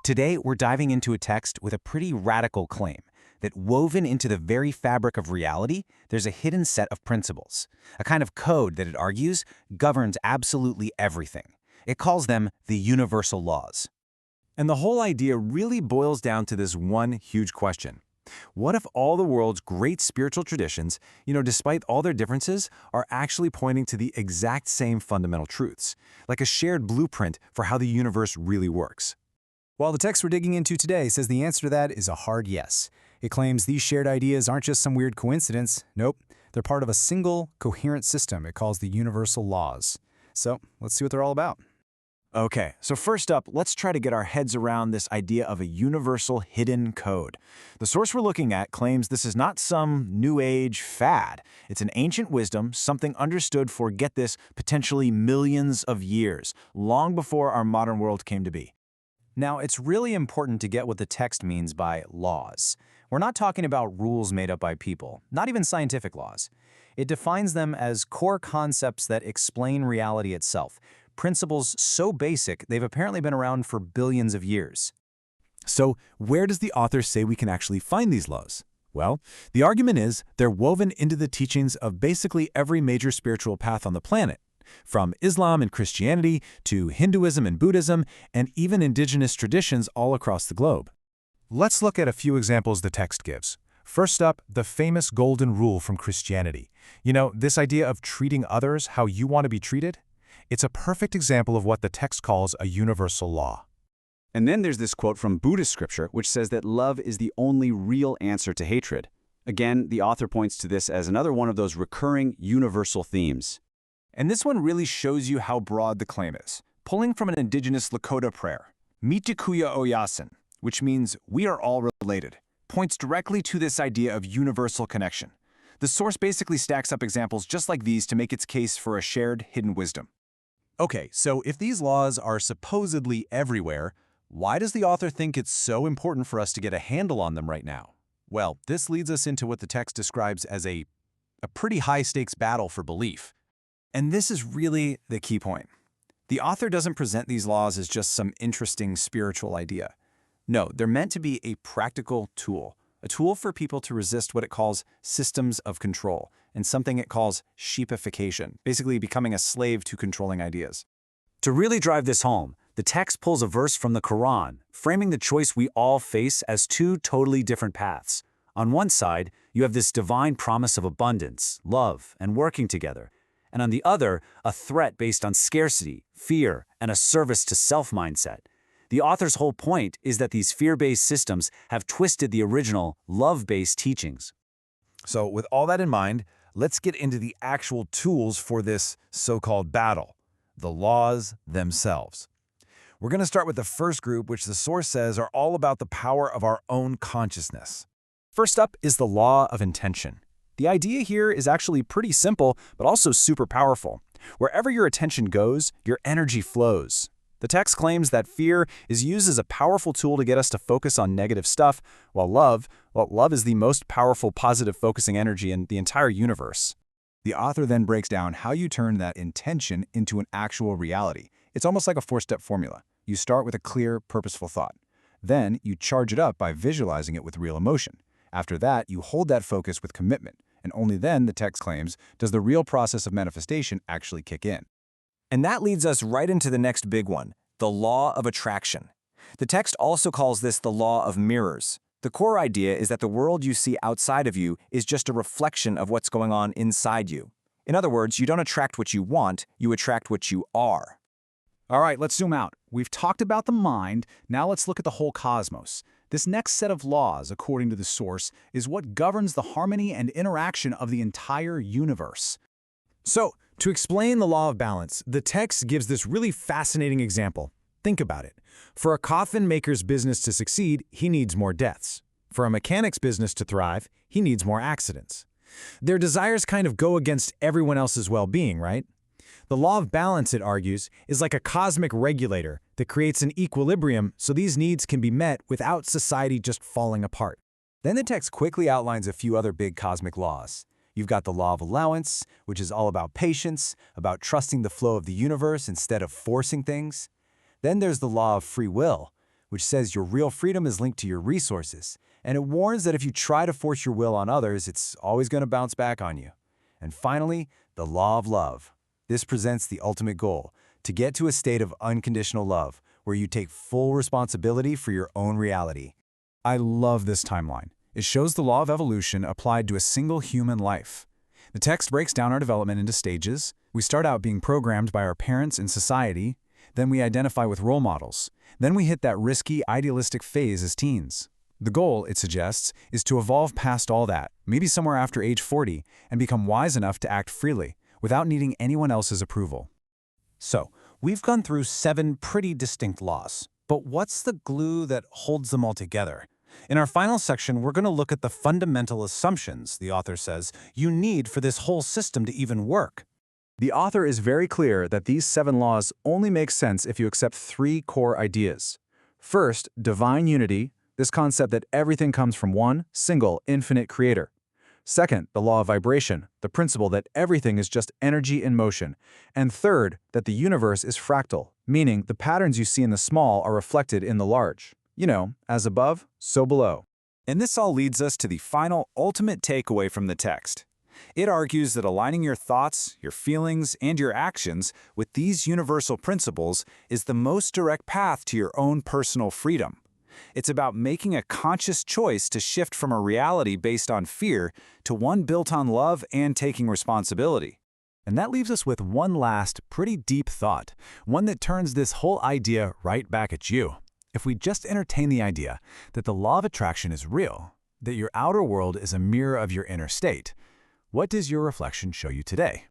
Today, we're diving into a text with a pretty radical claim that woven into the very fabric of reality, there's a hidden set of principles, a kind of code that it argues governs absolutely everything. It calls them the universal laws. And the whole idea really boils down to this one huge question. What if all the world's great spiritual traditions, despite all their differences, are actually pointing to the exact same fundamental truths, like a shared blueprint for how the universe really works? Well, the text we're digging into today says the answer to that is a hard yes. It claims these shared ideas aren't just some weird coincidence. Nope, they're part of a single, coherent system it calls the universal laws. So let's see what they're all about. Okay, so first up, let's try to get our heads around this idea of a universal hidden code. The source we're looking at claims this is not some new age fad. It's an ancient wisdom, something understood for, get this, potentially millions of years, long before our modern world came to be. Now, it's really important to get what the text means by laws. We're not talking about rules made up by people, not even scientific laws. It defines them as core concepts that explain reality itself, principles so basic they've apparently been around for billions of years. So, where does the author say we can actually find these laws? Well, the argument is they're woven into the teachings of basically every major spiritual path on the planet, from Islam and Christianity to Hinduism and Buddhism, and even indigenous traditions all across the globe. Let's look at a few examples the text gives. First up, the famous golden rule from Christianity. This idea of treating others how you want to be treated? It's a perfect example of what the text calls a universal law. And then there's this quote from Buddhist scripture, which says that love is the only real answer to hatred. Again, the author points to this as another one of those recurring universal themes. And this one really shows you how broad the claim is, pulling from an indigenous Lakota prayer, Mitikuya Oyasin, which means we are all related, points directly to this idea of universal connection. The source basically stacks up examples just like these to make its case for a shared hidden wisdom. Okay, so if these laws are supposedly everywhere, why does the author think it's so important for us to get a handle on them right now? Well, this leads us into what the text describes as a pretty high-stakes battle for belief. And this is really the key point. The author doesn't present these laws as just some interesting spiritual idea. No, they're meant to be a practical tool, a tool for people to resist what it calls systems of control, and something it calls sheepification, basically becoming a slave to controlling ideas. To really drive this home, the text pulls a verse from the Quran, framing the choice we all face as two totally different paths. On one side, you have this divine promise of abundance, love, and working together. And on the other, a threat based on scarcity, fear, and a service to self mindset. The author's whole point is that these fear-based systems have twisted the original love-based teachings. So with all that in mind, let's get into the actual tools for this so-called battle, the laws themselves. We're going to start with the first group, which the source says are all about the power of our own consciousness. First up is the law of intention. The idea here is actually pretty simple, but also super powerful. Wherever your attention goes, your energy flows. The text claims that fear is used as a powerful tool to get us to focus on negative stuff, while love is the most powerful positive focusing energy in the entire universe. The author then breaks down how you turn that intention into an actual reality. It's almost like a four-step formula. You start with a clear, purposeful thought. Then you charge it up by visualizing it with real emotion. After that, you hold that focus with commitment. And only then, the text claims, does the real process of manifestation actually kick in. And that leads us right into the next big one, the law of attraction. The text also calls this the law of mirrors. The core idea is that the world you see outside of you is just a reflection of what's going on inside you. In other words, you don't attract what you want, you attract what you are. All right, let's zoom out. We've talked about the mind, now let's look at the whole cosmos. This next set of laws, according to the source, is what governs the harmony and interaction of the entire universe. So, to explain the law of balance, the text gives this really fascinating example. Think about it. For a coffin maker's business to succeed, he needs more deaths. For a mechanic's business to thrive, he needs more accidents. Their desires kind of go against everyone else's well-being, right? The law of balance, it argues, is like a cosmic regulator that creates an equilibrium so these needs can be met without society just falling apart. Then the text quickly outlines a few other big cosmic laws. You've got the law of allowance, which is all about patience, about trusting the flow of the universe instead of forcing things. Then there's the law of free will, which says your real freedom is linked to your resources, and it warns that if you try to force your will on others, it's always going to bounce back on you. And finally, the law of love. This presents the ultimate goal, to get to a state of unconditional love, where you take full responsibility for your own reality. I love this timeline. It shows the law of evolution applied to a single human life. The text breaks down our development into stages. We start out being programmed by our parents and society, then we identify with role models. Then we hit that risky, idealistic phase as teens. The goal, it suggests, is to evolve past all that, maybe somewhere after age 40, and become wise enough to act freely, without needing anyone else's approval. So, we've gone through 7 pretty distinct laws, but what's the glue that holds them all together? In our final section, we're going to look at the fundamental assumptions, the author says, you need for this whole system to even work. The author is very clear that these 7 laws only make sense if you accept 3 core ideas. First, divine unity, this concept that everything comes from one, single, infinite creator. Second, the law of vibration, the principle that everything is just energy in motion. And third, that the universe is fractal, meaning the patterns you see in the small are reflected in the large. You know, as above, so below. And this all leads us to the final, ultimate takeaway from the text. It argues that aligning your thoughts, your feelings, and your actions with these universal principles is the most direct path to your own personal freedom. It's about making a conscious choice to shift from a reality based on fear to one built on love and taking responsibility. And that leaves us with one last, pretty deep thought, one that turns this whole idea right back at you. If we just entertain the idea that the law of attraction is real, that your outer world is a mirror of your inner state, what does your reflection show you today?